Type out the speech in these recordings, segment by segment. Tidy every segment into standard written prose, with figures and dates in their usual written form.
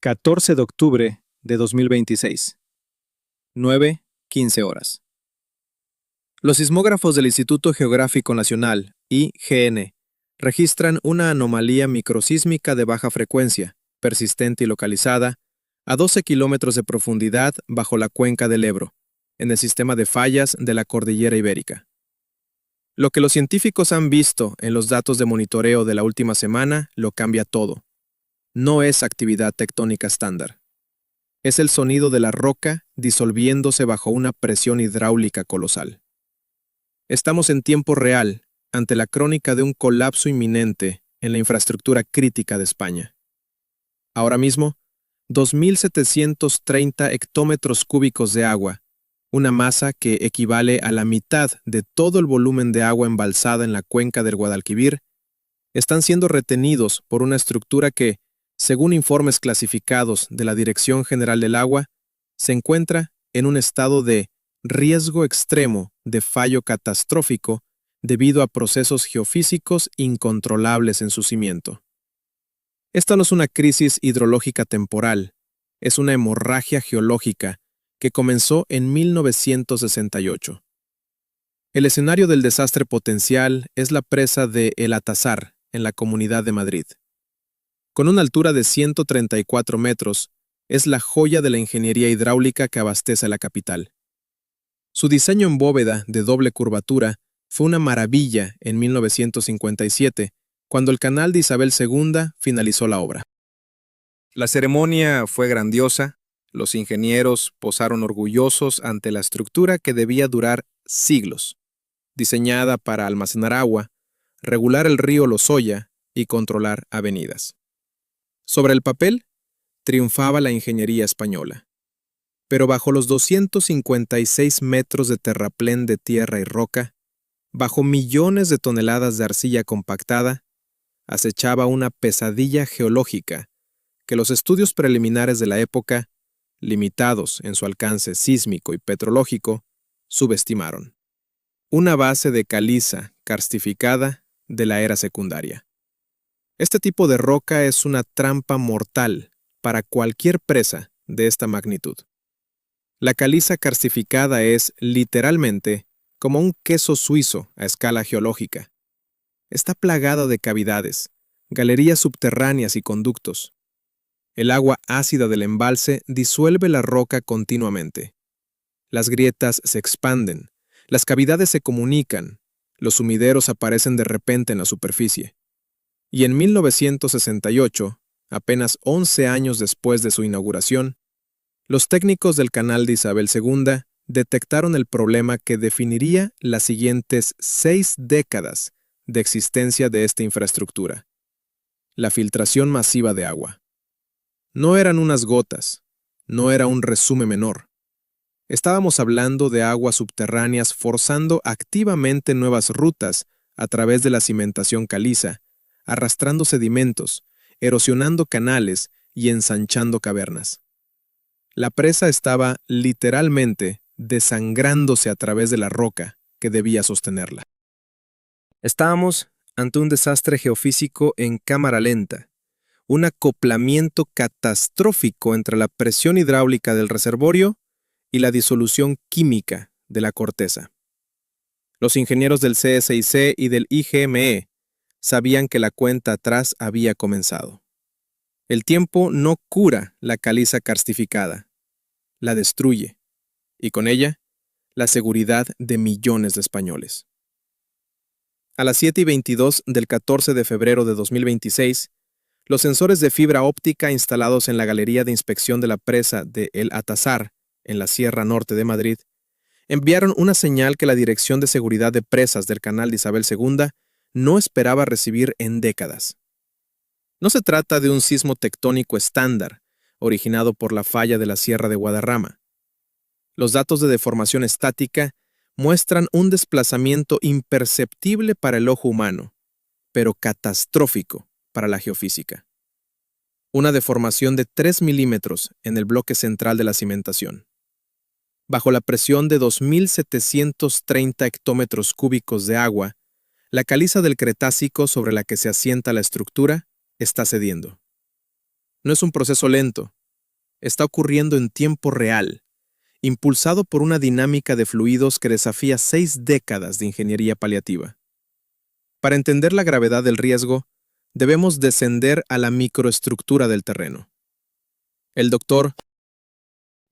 14 de octubre de 2026, 9:15 horas. Los sismógrafos del Instituto Geográfico Nacional, IGN, registran una anomalía microsísmica de baja frecuencia, persistente y localizada, a 12 kilómetros de profundidad bajo la cuenca del Ebro, en el sistema de fallas de la Cordillera Ibérica. Lo que los científicos han visto en los datos de monitoreo de la última semana lo cambia todo. No es actividad tectónica estándar. Es el sonido de la roca disolviéndose bajo una presión hidráulica colosal. Estamos en tiempo real ante la crónica de un colapso inminente en la infraestructura crítica de España. Ahora mismo, 2.730 hectómetros cúbicos de agua, una masa que equivale a la mitad de todo el volumen de agua embalsada en la cuenca del Guadalquivir, están siendo retenidos por una estructura que, según informes clasificados de la Dirección General del Agua, se encuentra en un estado de riesgo extremo de fallo catastrófico debido a procesos geofísicos incontrolables en su cimiento. Esta no es una crisis hidrológica temporal, es una hemorragia geológica que comenzó en 1968. El escenario del desastre potencial es la presa de El Atazar, en la Comunidad de Madrid. Con una altura de 134 metros, es la joya de la ingeniería hidráulica que abastece a la capital. Su diseño en bóveda de doble curvatura fue una maravilla en 1957, cuando el canal de Isabel II finalizó la obra. La ceremonia fue grandiosa, los ingenieros posaron orgullosos ante la estructura que debía durar siglos, diseñada para almacenar agua, regular el río Lozoya y controlar avenidas. Sobre el papel, triunfaba la ingeniería española. Pero bajo los 256 metros de terraplén de tierra y roca, bajo millones de toneladas de arcilla compactada, acechaba una pesadilla geológica que los estudios preliminares de la época, limitados en su alcance sísmico y petrológico, subestimaron. Una base de caliza karstificada de la era secundaria. Este tipo de roca es una trampa mortal para cualquier presa de esta magnitud. La caliza karstificada es, literalmente, como un queso suizo a escala geológica. Está plagada de cavidades, galerías subterráneas y conductos. El agua ácida del embalse disuelve la roca continuamente. Las grietas se expanden, las cavidades se comunican, los sumideros aparecen de repente en la superficie. Y en 1968, apenas 11 años después de su inauguración, los técnicos del canal de Isabel II detectaron el problema que definiría las siguientes 6 décadas de existencia de esta infraestructura: la filtración masiva de agua. No eran unas gotas, no era un resumen menor. Estábamos hablando de aguas subterráneas forzando activamente nuevas rutas a través de la cimentación caliza, arrastrando sedimentos, erosionando canales y ensanchando cavernas. La presa estaba literalmente desangrándose a través de la roca que debía sostenerla. Estábamos ante un desastre geofísico en cámara lenta, un acoplamiento catastrófico entre la presión hidráulica del reservorio y la disolución química de la corteza. Los ingenieros del CSIC y del IGME sabían que la cuenta atrás había comenzado. El tiempo no cura la caliza karstificada, la destruye, y con ella, la seguridad de millones de españoles. A las 7:22 del 14 de febrero de 2026, los sensores de fibra óptica instalados en la galería de inspección de la presa de El Atazar, en la Sierra Norte de Madrid, enviaron una señal que la Dirección de Seguridad de Presas del Canal de Isabel II no esperaba recibir en décadas. No se trata de un sismo tectónico estándar, originado por la falla de la Sierra de Guadarrama. Los datos de deformación estática muestran un desplazamiento imperceptible para el ojo humano, pero catastrófico para la geofísica. Una deformación de 3 milímetros en el bloque central de la cimentación. Bajo la presión de 2.730 hectómetros cúbicos de agua, la caliza del Cretácico sobre la que se asienta la estructura está cediendo. No es un proceso lento, está ocurriendo en tiempo real, impulsado por una dinámica de fluidos que desafía 6 décadas de ingeniería paliativa. Para entender la gravedad del riesgo, debemos descender a la microestructura del terreno. El doctor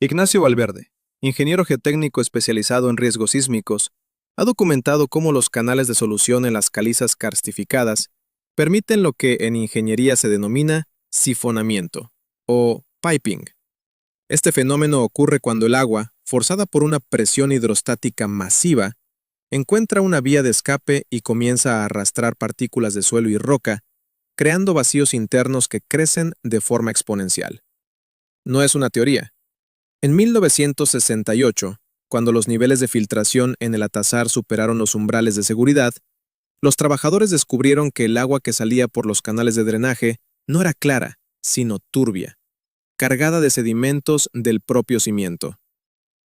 Ignacio Valverde, ingeniero geotécnico especializado en riesgos sísmicos, ha documentado cómo los canales de solución en las calizas karstificadas permiten lo que en ingeniería se denomina sifonamiento o piping. Este fenómeno ocurre cuando el agua, forzada por una presión hidrostática masiva, encuentra una vía de escape y comienza a arrastrar partículas de suelo y roca, creando vacíos internos que crecen de forma exponencial. No es una teoría. En 1968, cuando los niveles de filtración en el Atazar superaron los umbrales de seguridad, los trabajadores descubrieron que el agua que salía por los canales de drenaje no era clara, sino turbia, cargada de sedimentos del propio cimiento.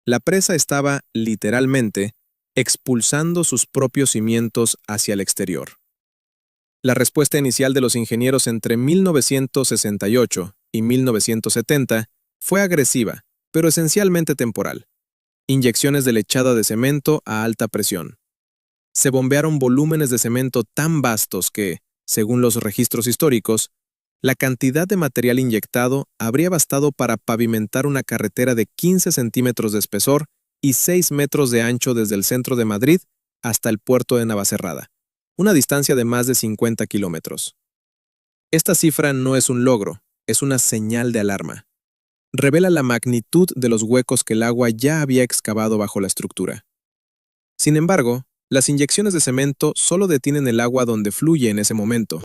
La presa estaba, literalmente, expulsando sus propios cimientos hacia el exterior. La respuesta inicial de los ingenieros entre 1968 y 1970 fue agresiva, pero esencialmente temporal. Inyecciones de lechada de cemento a alta presión. Se bombearon volúmenes de cemento tan vastos que, según los registros históricos, la cantidad de material inyectado habría bastado para pavimentar una carretera de 15 centímetros de espesor y 6 metros de ancho desde el centro de Madrid hasta el puerto de Navacerrada, una distancia de más de 50 kilómetros. Esta cifra no es un logro, es una señal de alarma. Revela la magnitud de los huecos que el agua ya había excavado bajo la estructura. Sin embargo, las inyecciones de cemento solo detienen el agua donde fluye en ese momento.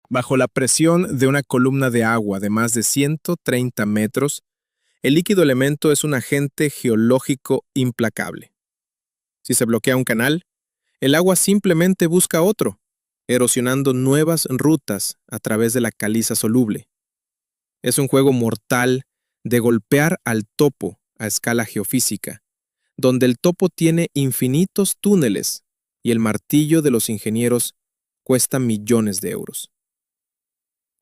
Bajo la presión de una columna de agua de más de 130 metros, el líquido elemento es un agente geológico implacable. Si se bloquea un canal, el agua simplemente busca otro, erosionando nuevas rutas a través de la caliza soluble. Es un juego mortal de golpear al topo a escala geofísica, donde el topo tiene infinitos túneles y el martillo de los ingenieros cuesta millones de euros.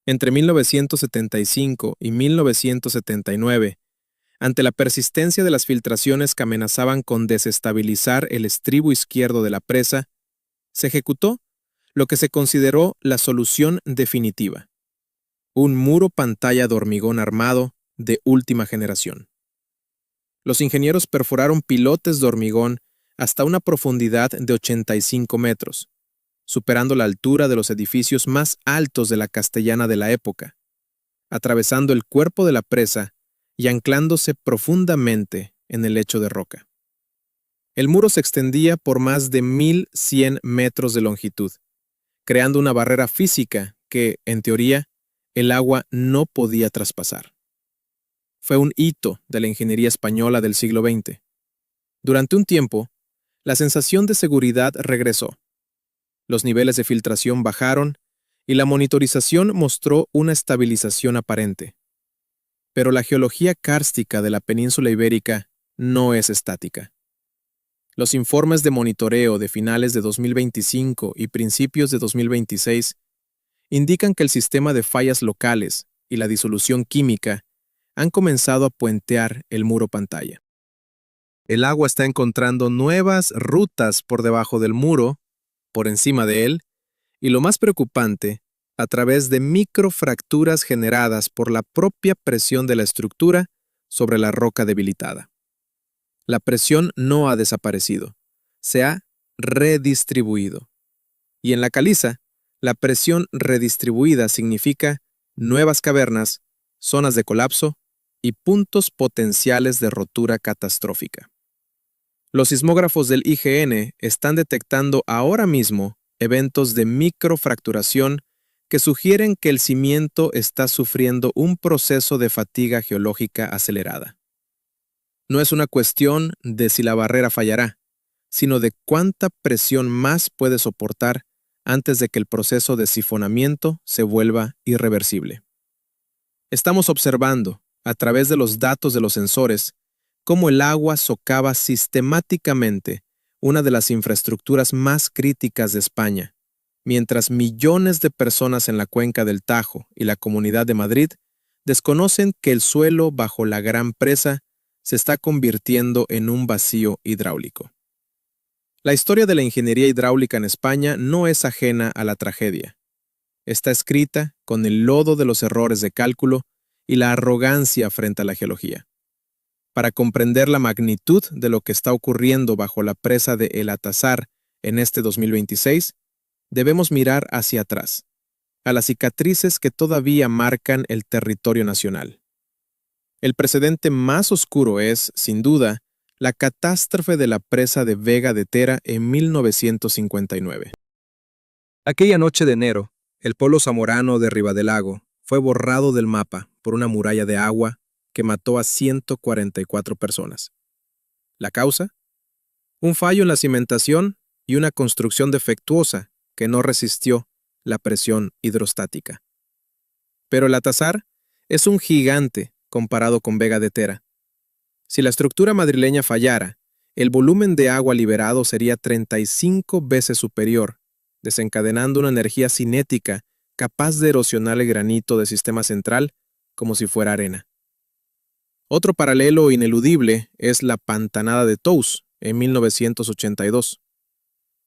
Entre 1975 y 1979, ante la persistencia de las filtraciones que amenazaban con desestabilizar el estribo izquierdo de la presa, se ejecutó lo que se consideró la solución definitiva: un muro pantalla de hormigón armado de última generación. Los ingenieros perforaron pilotes de hormigón hasta una profundidad de 85 metros, superando la altura de los edificios más altos de la Castellana de la época, atravesando el cuerpo de la presa y anclándose profundamente en el lecho de roca. El muro se extendía por más de 1.100 metros de longitud, creando una barrera física que, en teoría, el agua no podía traspasar. Fue un hito de la ingeniería española del siglo XX. Durante un tiempo, la sensación de seguridad regresó. Los niveles de filtración bajaron y la monitorización mostró una estabilización aparente. Pero la geología kárstica de la península ibérica no es estática. Los informes de monitoreo de finales de 2025 y principios de 2026 indican que el sistema de fallas locales y la disolución química han comenzado a puentear el muro pantalla. El agua está encontrando nuevas rutas por debajo del muro, por encima de él, y lo más preocupante, a través de microfracturas generadas por la propia presión de la estructura sobre la roca debilitada. La presión no ha desaparecido, se ha redistribuido. Y en la caliza, la presión redistribuida significa nuevas cavernas, zonas de colapso y puntos potenciales de rotura catastrófica. Los sismógrafos del IGN están detectando ahora mismo eventos de microfracturación que sugieren que el cimiento está sufriendo un proceso de fatiga geológica acelerada. No es una cuestión de si la barrera fallará, sino de cuánta presión más puede soportar antes de que el proceso de sifonamiento se vuelva irreversible. Estamos observando, a través de los datos de los sensores, cómo el agua socava sistemáticamente una de las infraestructuras más críticas de España, mientras millones de personas en la cuenca del Tajo y la Comunidad de Madrid desconocen que el suelo bajo la gran presa se está convirtiendo en un vacío hidráulico. La historia de la ingeniería hidráulica en España no es ajena a la tragedia. Está escrita con el lodo de los errores de cálculo y la arrogancia frente a la geología. Para comprender la magnitud de lo que está ocurriendo bajo la presa de El Atazar en este 2026, debemos mirar hacia atrás, a las cicatrices que todavía marcan el territorio nacional. El precedente más oscuro es, sin duda, la catástrofe de la presa de Vega de Tera en 1959. Aquella noche de enero, el pueblo zamorano de Ribadelago fue borrado del mapa por una muralla de agua que mató a 144 personas. ¿La causa? Un fallo en la cimentación y una construcción defectuosa que no resistió la presión hidrostática. Pero el Atazar es un gigante comparado con Vega de Tera. Si la estructura madrileña fallara, el volumen de agua liberado sería 35 veces superior, desencadenando una energía cinética capaz de erosionar el granito del sistema central como si fuera arena. Otro paralelo ineludible es la pantanada de Tous en 1982.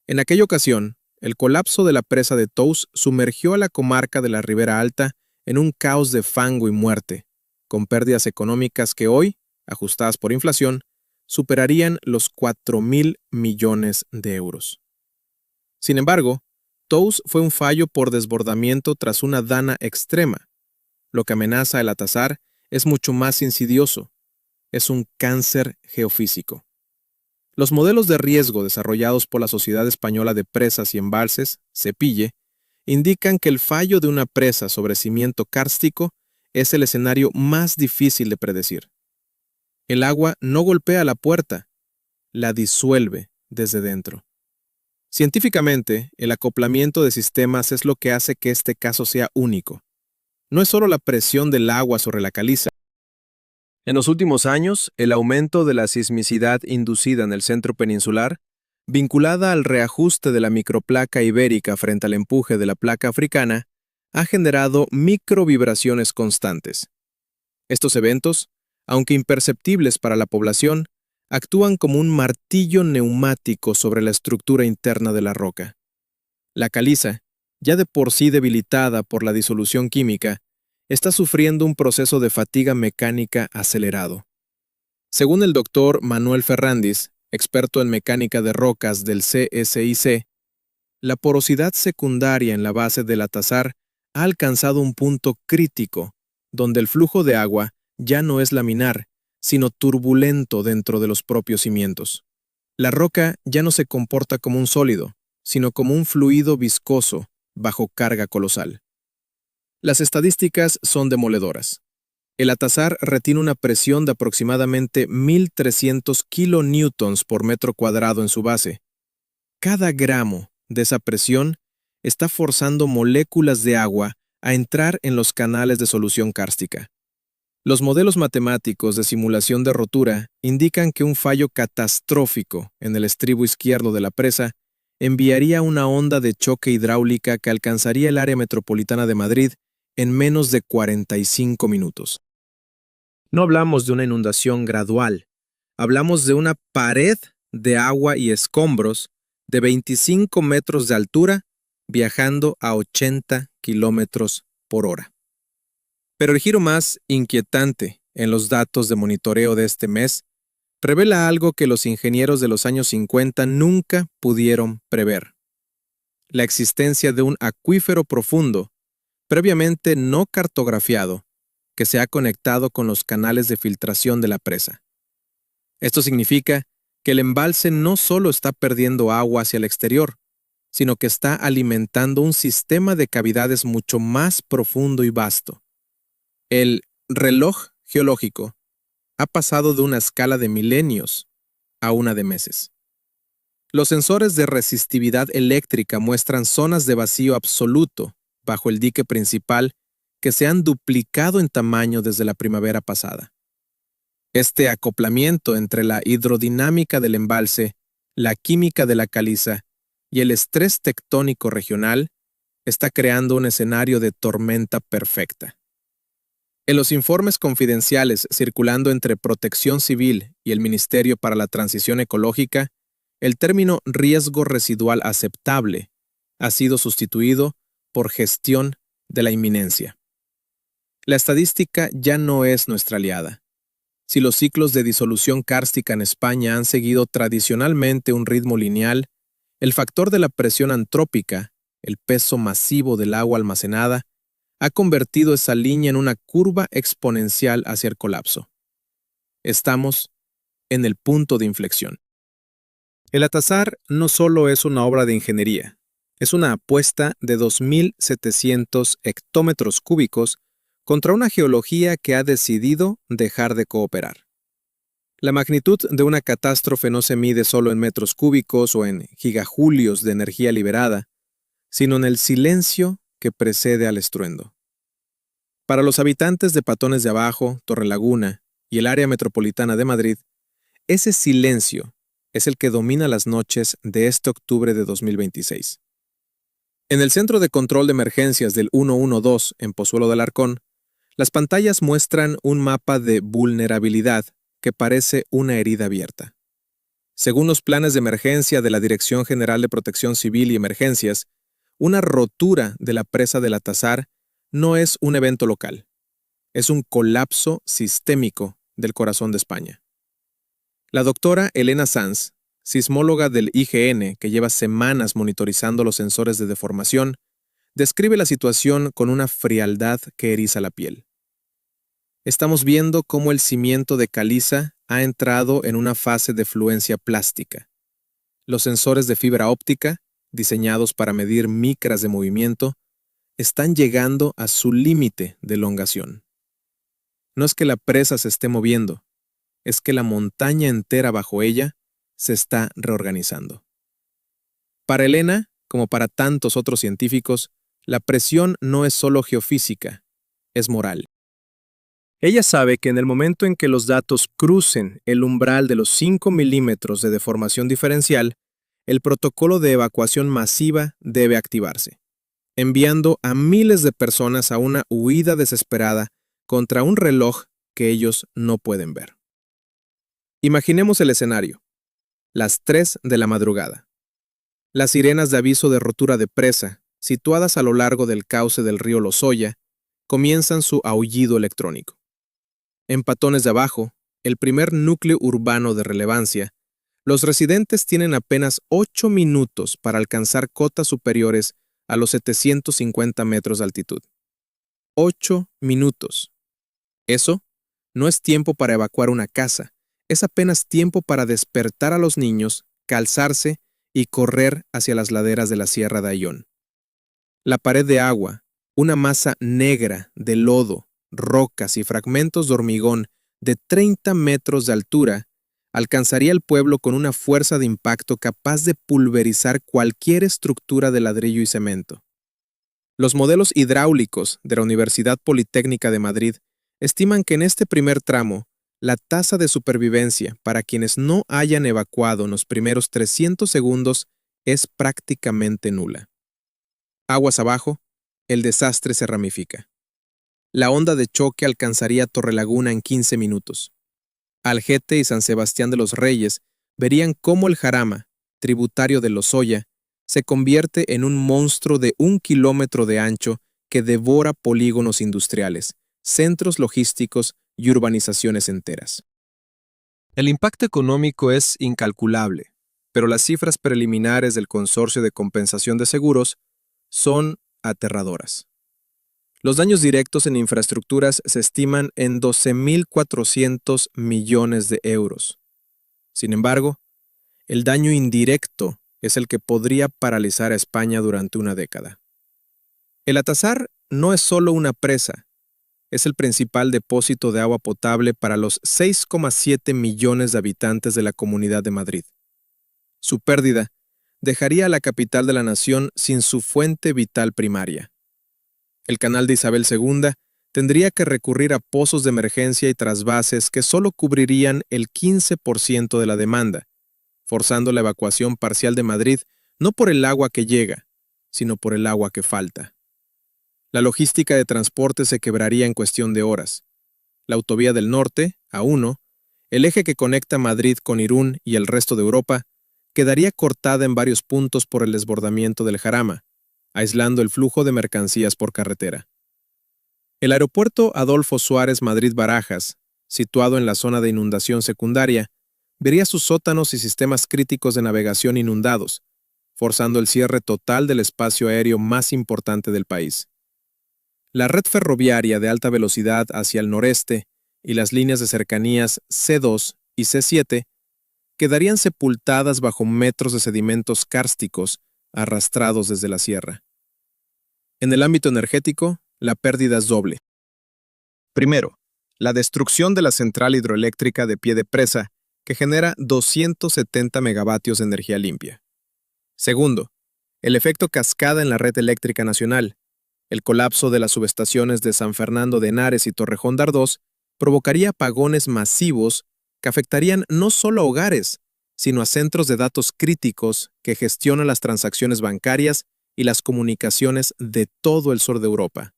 En aquella ocasión, el colapso de la presa de Tous sumergió a la comarca de la Ribera Alta en un caos de fango y muerte, con pérdidas económicas que hoy, ajustadas por inflación, superarían los 4.000 millones de euros. Sin embargo, Tous fue un fallo por desbordamiento tras una dana extrema. Lo que amenaza el Atazar es mucho más insidioso. Es un cáncer geofísico. Los modelos de riesgo desarrollados por la Sociedad Española de Presas y Embalses, CEPILLE, indican que el fallo de una presa sobre cimiento kárstico es el escenario más difícil de predecir. El agua no golpea la puerta, la disuelve desde dentro. Científicamente, el acoplamiento de sistemas es lo que hace que este caso sea único. No es solo la presión del agua sobre la caliza. En los últimos años, el aumento de la sismicidad inducida en el centro peninsular, vinculada al reajuste de la microplaca ibérica frente al empuje de la placa africana, ha generado microvibraciones constantes. Estos eventos, aunque imperceptibles para la población, actúan como un martillo neumático sobre la estructura interna de la roca. La caliza, ya de por sí debilitada por la disolución química, está sufriendo un proceso de fatiga mecánica acelerado. Según el doctor Manuel Ferrandis, experto en mecánica de rocas del CSIC, la porosidad secundaria en la base del Atazar ha alcanzado un punto crítico, donde el flujo de agua ya no es laminar, sino turbulento dentro de los propios cimientos. La roca ya no se comporta como un sólido, sino como un fluido viscoso bajo carga colosal. Las estadísticas son demoledoras. El Atazar retiene una presión de aproximadamente 1.300 kilonewtons por metro cuadrado en su base. Cada gramo de esa presión está forzando moléculas de agua a entrar en los canales de solución kárstica. Los modelos matemáticos de simulación de rotura indican que un fallo catastrófico en el estribo izquierdo de la presa enviaría una onda de choque hidráulica que alcanzaría el área metropolitana de Madrid en menos de 45 minutos. No hablamos de una inundación gradual, hablamos de una pared de agua y escombros de 25 metros de altura viajando a 80 kilómetros por hora. Pero el giro más inquietante en los datos de monitoreo de este mes revela algo que los ingenieros de los años 50 nunca pudieron prever: la existencia de un acuífero profundo, previamente no cartografiado, que se ha conectado con los canales de filtración de la presa. Esto significa que el embalse no solo está perdiendo agua hacia el exterior, sino que está alimentando un sistema de cavidades mucho más profundo y vasto. El reloj geológico ha pasado de una escala de milenios a una de meses. Los sensores de resistividad eléctrica muestran zonas de vacío absoluto bajo el dique principal que se han duplicado en tamaño desde la primavera pasada. Este acoplamiento entre la hidrodinámica del embalse, la química de la caliza y el estrés tectónico regional está creando un escenario de tormenta perfecta. En los informes confidenciales circulando entre Protección Civil y el Ministerio para la Transición Ecológica, el término riesgo residual aceptable ha sido sustituido por gestión de la inminencia. La estadística ya no es nuestra aliada. Si los ciclos de disolución kárstica en España han seguido tradicionalmente un ritmo lineal, el factor de la presión antrópica, el peso masivo del agua almacenada, ha convertido esa línea en una curva exponencial hacia el colapso. Estamos en el punto de inflexión. El Atazar no solo es una obra de ingeniería, es una apuesta de 2.700 hectómetros cúbicos contra una geología que ha decidido dejar de cooperar. La magnitud de una catástrofe no se mide solo en metros cúbicos o en gigajulios de energía liberada, sino en el silencio que precede al estruendo. Para los habitantes de Patones de Abajo, Torrelaguna y el área metropolitana de Madrid, ese silencio es el que domina las noches de este octubre de 2026. En el Centro de Control de Emergencias del 112 en Pozuelo de Alarcón, las pantallas muestran un mapa de vulnerabilidad que parece una herida abierta. Según los planes de emergencia de la Dirección General de Protección Civil y Emergencias, una rotura de la presa del Atazar no es un evento local, es un colapso sistémico del corazón de España. La doctora Elena Sanz, sismóloga del IGN que lleva semanas monitorizando los sensores de deformación, describe la situación con una frialdad que eriza la piel. Estamos viendo cómo el cimiento de caliza ha entrado en una fase de fluencia plástica. Los sensores de fibra óptica, diseñados para medir micras de movimiento, están llegando a su límite de elongación. No es que la presa se esté moviendo, es que la montaña entera bajo ella se está reorganizando. Para Elena, como para tantos otros científicos, la presión no es solo geofísica, es moral. Ella sabe que en el momento en que los datos crucen el umbral de los 5 milímetros de deformación diferencial, el protocolo de evacuación masiva debe activarse, enviando a miles de personas a una huida desesperada contra un reloj que ellos no pueden ver. Imaginemos el escenario. Las 3 de la madrugada. Las sirenas de aviso de rotura de presa, situadas a lo largo del cauce del río Lozoya, comienzan su aullido electrónico. En Patones de Abajo, el primer núcleo urbano de relevancia, los residentes tienen apenas 8 minutos para alcanzar cotas superiores a los 750 metros de altitud. 8 minutos. Eso no es tiempo para evacuar una casa, es apenas tiempo para despertar a los niños, calzarse y correr hacia las laderas de la Sierra de Ayllón. La pared de agua, una masa negra de lodo, rocas y fragmentos de hormigón de 30 metros de altura, alcanzaría el pueblo con una fuerza de impacto capaz de pulverizar cualquier estructura de ladrillo y cemento. Los modelos hidráulicos de la Universidad Politécnica de Madrid estiman que en este primer tramo, la tasa de supervivencia para quienes no hayan evacuado en los primeros 300 segundos es prácticamente nula. Aguas abajo, el desastre se ramifica. La onda de choque alcanzaría Torrelaguna en 15 minutos. Algete y San Sebastián de los Reyes verían cómo el Jarama, tributario del Lozoya, se convierte en un monstruo de 1 kilómetro de ancho que devora polígonos industriales, centros logísticos y urbanizaciones enteras. El impacto económico es incalculable, pero las cifras preliminares del Consorcio de Compensación de Seguros son aterradoras. Los daños directos en infraestructuras se estiman en 12.400 millones de euros. Sin embargo, el daño indirecto es el que podría paralizar a España durante una década. El Atazar no es solo una presa, es el principal depósito de agua potable para los 6,7 millones de habitantes de la Comunidad de Madrid. Su pérdida dejaría a la capital de la nación sin su fuente vital primaria. El canal de Isabel II tendría que recurrir a pozos de emergencia y trasvases que solo cubrirían el 15% de la demanda, forzando la evacuación parcial de Madrid no por el agua que llega, sino por el agua que falta. La logística de transporte se quebraría en cuestión de horas. La autovía del norte, A1, el eje que conecta Madrid con Irún y el resto de Europa, quedaría cortada en varios puntos por el desbordamiento del Jarama, aislando el flujo de mercancías por carretera. El aeropuerto Adolfo Suárez Madrid-Barajas, situado en la zona de inundación secundaria, vería sus sótanos y sistemas críticos de navegación inundados, forzando el cierre total del espacio aéreo más importante del país. La red ferroviaria de alta velocidad hacia el noreste y las líneas de cercanías C2 y C7 quedarían sepultadas bajo metros de sedimentos kársticos arrastrados desde la sierra. En el ámbito energético, la pérdida es doble. Primero, la destrucción de la central hidroeléctrica de Pie de Presa, que genera 270 megavatios de energía limpia. Segundo, el efecto cascada en la red eléctrica nacional. El colapso de las subestaciones de San Fernando de Henares y Torrejón de Ardós provocaría apagones masivos que afectarían no solo a hogares, sino a centros de datos críticos que gestionan las transacciones bancarias y las comunicaciones de todo el sur de Europa.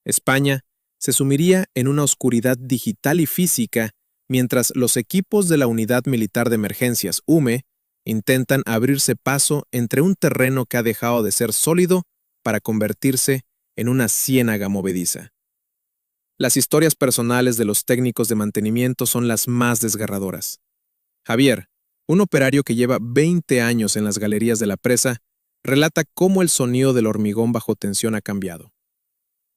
España se sumiría en una oscuridad digital y física mientras los equipos de la Unidad Militar de Emergencias, UME, intentan abrirse paso entre un terreno que ha dejado de ser sólido para convertirse en una ciénaga movediza. Las historias personales de los técnicos de mantenimiento son las más desgarradoras. Javier, un operario que lleva 20 años en las galerías de la presa, relata cómo el sonido del hormigón bajo tensión ha cambiado.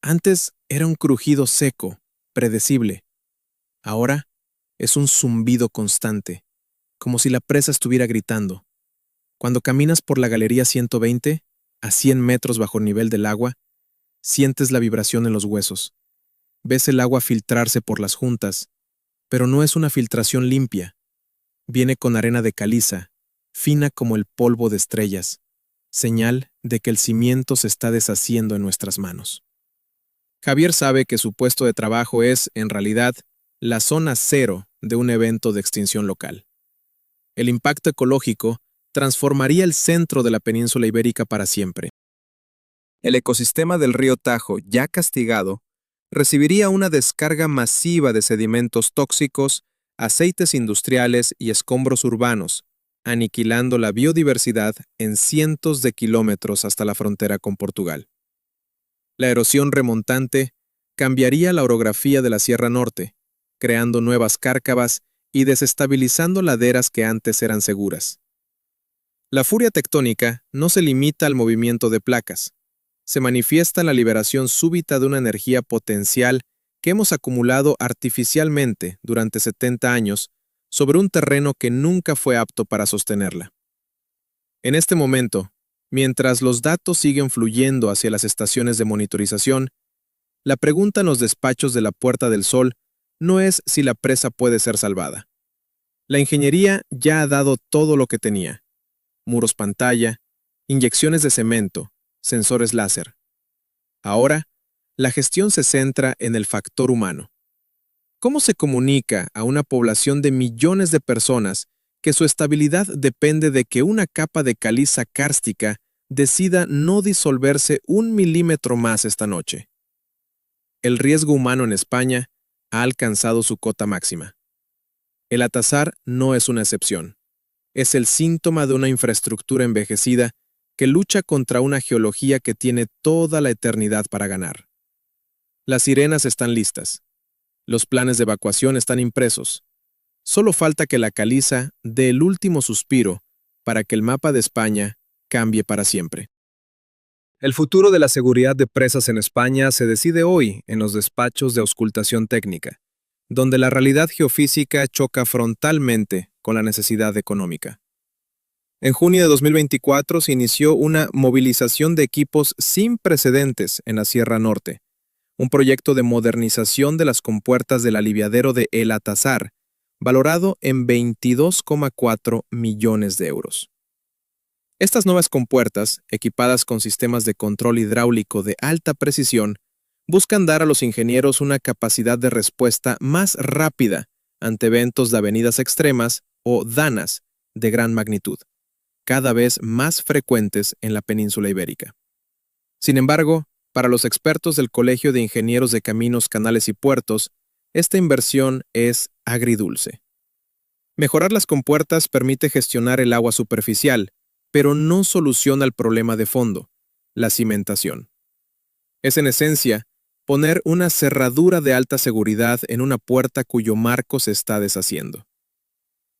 Antes era un crujido seco, predecible. Ahora es un zumbido constante, como si la presa estuviera gritando. Cuando caminas por la galería 120, a 100 metros bajo el nivel del agua, sientes la vibración en los huesos. Ves el agua filtrarse por las juntas, pero no es una filtración limpia. Viene con arena de caliza, fina como el polvo de estrellas, señal de que el cimiento se está deshaciendo en nuestras manos. Javier sabe que su puesto de trabajo es, en realidad, la zona cero de un evento de extinción local. El impacto ecológico transformaría el centro de la península ibérica para siempre. El ecosistema del río Tajo, ya castigado, recibiría una descarga masiva de sedimentos tóxicos, aceites industriales y escombros urbanos, aniquilando la biodiversidad en cientos de kilómetros hasta la frontera con Portugal. La erosión remontante cambiaría la orografía de la Sierra Norte, creando nuevas cárcavas y desestabilizando laderas que antes eran seguras. La furia tectónica no se limita al movimiento de placas. Se manifiesta en la liberación súbita de una energía potencial que hemos acumulado artificialmente durante 70 años sobre un terreno que nunca fue apto para sostenerla. En este momento, mientras los datos siguen fluyendo hacia las estaciones de monitorización, la pregunta en los despachos de la Puerta del Sol no es si la presa puede ser salvada. La ingeniería ya ha dado todo lo que tenía: muros pantalla, inyecciones de cemento, sensores láser. Ahora, la gestión se centra en el factor humano. ¿Cómo se comunica a una población de millones de personas que su estabilidad depende de que una capa de caliza kárstica decida no disolverse 1 milímetro más esta noche? El riesgo humano en España ha alcanzado su cota máxima. El Atazar no es una excepción. Es el síntoma de una infraestructura envejecida que lucha contra una geología que tiene toda la eternidad para ganar. Las sirenas están listas. Los planes de evacuación están impresos. Solo falta que la caliza dé el último suspiro para que el mapa de España cambie para siempre. El futuro de la seguridad de presas en España se decide hoy en los despachos de auscultación técnica, donde la realidad geofísica choca frontalmente con la necesidad económica. En junio de 2024 se inició una movilización de equipos sin precedentes en la Sierra Norte, un proyecto de modernización de las compuertas del aliviadero de El Atazar, valorado en 22,4 millones de euros. Estas nuevas compuertas, equipadas con sistemas de control hidráulico de alta precisión, buscan dar a los ingenieros una capacidad de respuesta más rápida ante eventos de avenidas extremas o danas de gran magnitud, cada vez más frecuentes en la península ibérica. Sin embargo, Para los expertos del Colegio de Ingenieros de Caminos, Canales y Puertos, esta inversión es agridulce. Mejorar las compuertas permite gestionar el agua superficial, pero no soluciona el problema de fondo, la cimentación. Es en esencia poner una cerradura de alta seguridad en una puerta cuyo marco se está deshaciendo.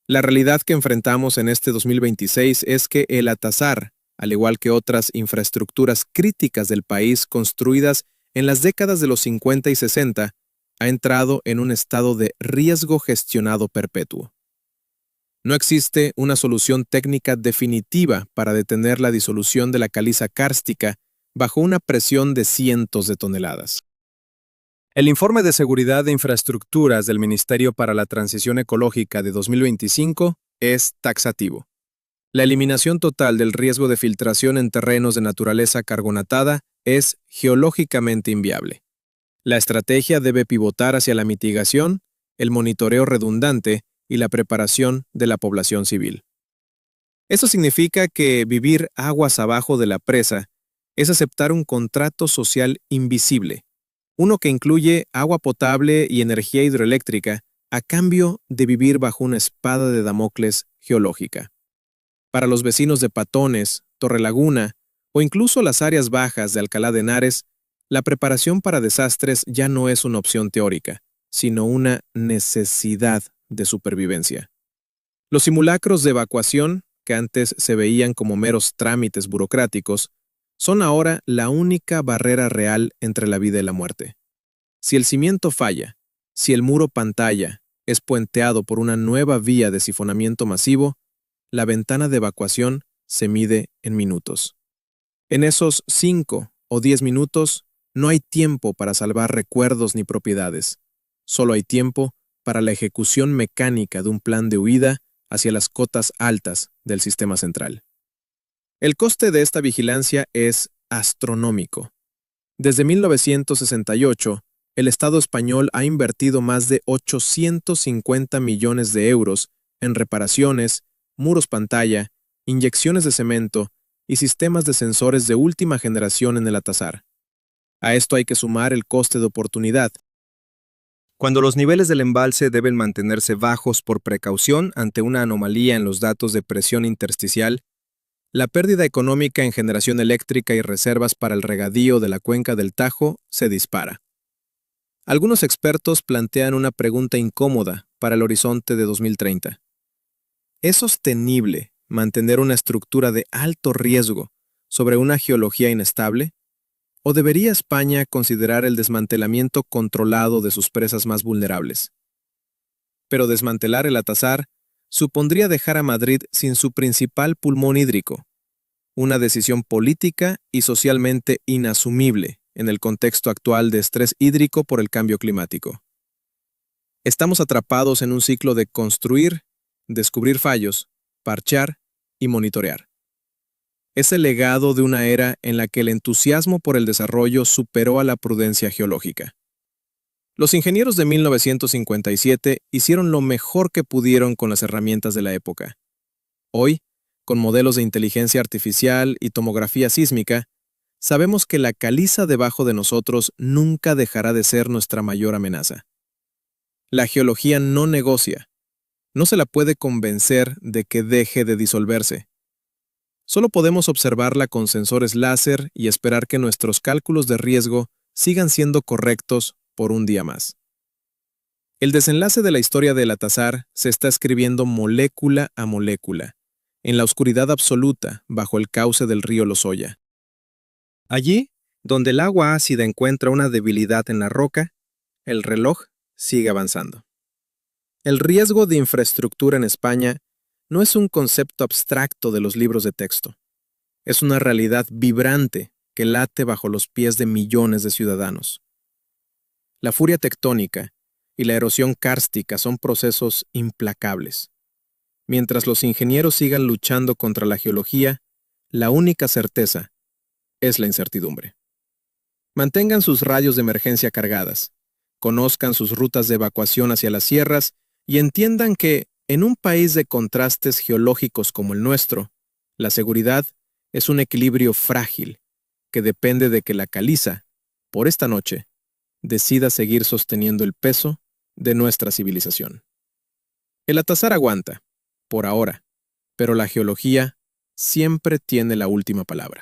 La realidad que enfrentamos en este 2026 es que el Atazar, al igual que otras infraestructuras críticas del país construidas en las décadas de los 50 y 60, ha entrado en un estado de riesgo gestionado perpetuo. No existe una solución técnica definitiva para detener la disolución de la caliza kárstica bajo una presión de cientos de toneladas. El informe de seguridad de infraestructuras del Ministerio para la Transición Ecológica de 2025 es taxativo. La eliminación total del riesgo de filtración en terrenos de naturaleza carbonatada es geológicamente inviable. La estrategia debe pivotar hacia la mitigación, el monitoreo redundante y la preparación de la población civil. Eso significa que vivir aguas abajo de la presa es aceptar un contrato social invisible, uno que incluye agua potable y energía hidroeléctrica a cambio de vivir bajo una espada de Damocles geológica. Para los vecinos de Patones, Torrelaguna o incluso las áreas bajas de Alcalá de Henares, la preparación para desastres ya no es una opción teórica, sino una necesidad de supervivencia. Los simulacros de evacuación, que antes se veían como meros trámites burocráticos, son ahora la única barrera real entre la vida y la muerte. Si el cimiento falla, si el muro pantalla es puenteado por una nueva vía de sifonamiento masivo, la ventana de evacuación se mide en minutos. En esos 5 o 10 minutos no hay tiempo para salvar recuerdos ni propiedades. Solo hay tiempo para la ejecución mecánica de un plan de huida hacia las cotas altas del sistema central. El coste de esta vigilancia es astronómico. Desde 1968, el Estado español ha invertido más de 850 millones de euros en reparaciones, muros pantalla, inyecciones de cemento y sistemas de sensores de última generación en el Atazar. A esto hay que sumar el coste de oportunidad. Cuando los niveles del embalse deben mantenerse bajos por precaución ante una anomalía en los datos de presión intersticial, la pérdida económica en generación eléctrica y reservas para el regadío de la cuenca del Tajo se dispara. Algunos expertos plantean una pregunta incómoda para el horizonte de 2030. ¿Es sostenible mantener una estructura de alto riesgo sobre una geología inestable? ¿O debería España considerar el desmantelamiento controlado de sus presas más vulnerables? Pero desmantelar el Atazar supondría dejar a Madrid sin su principal pulmón hídrico, una decisión política y socialmente inasumible en el contexto actual de estrés hídrico por el cambio climático. Estamos atrapados en un ciclo de construir, descubrir fallos, parchar y monitorear. Es el legado de una era en la que el entusiasmo por el desarrollo superó a la prudencia geológica. Los ingenieros de 1957 hicieron lo mejor que pudieron con las herramientas de la época. Hoy, con modelos de inteligencia artificial y tomografía sísmica, sabemos que la caliza debajo de nosotros nunca dejará de ser nuestra mayor amenaza. La geología no negocia. No se la puede convencer de que deje de disolverse. Solo podemos observarla con sensores láser y esperar que nuestros cálculos de riesgo sigan siendo correctos por un día más. El desenlace de la historia del Atazar se está escribiendo molécula a molécula, en la oscuridad absoluta bajo el cauce del río Lozoya. Allí, donde el agua ácida encuentra una debilidad en la roca, el reloj sigue avanzando. El riesgo de infraestructura en España no es un concepto abstracto de los libros de texto. Es una realidad vibrante que late bajo los pies de millones de ciudadanos. La furia tectónica y la erosión kárstica son procesos implacables. Mientras los ingenieros sigan luchando contra la geología, la única certeza es la incertidumbre. Mantengan sus radios de emergencia cargadas, conozcan sus rutas de evacuación hacia las sierras y entiendan que, en un país de contrastes geológicos como el nuestro, la seguridad es un equilibrio frágil que depende de que la caliza, por esta noche, decida seguir sosteniendo el peso de nuestra civilización. El Atazar aguanta, por ahora, pero la geología siempre tiene la última palabra.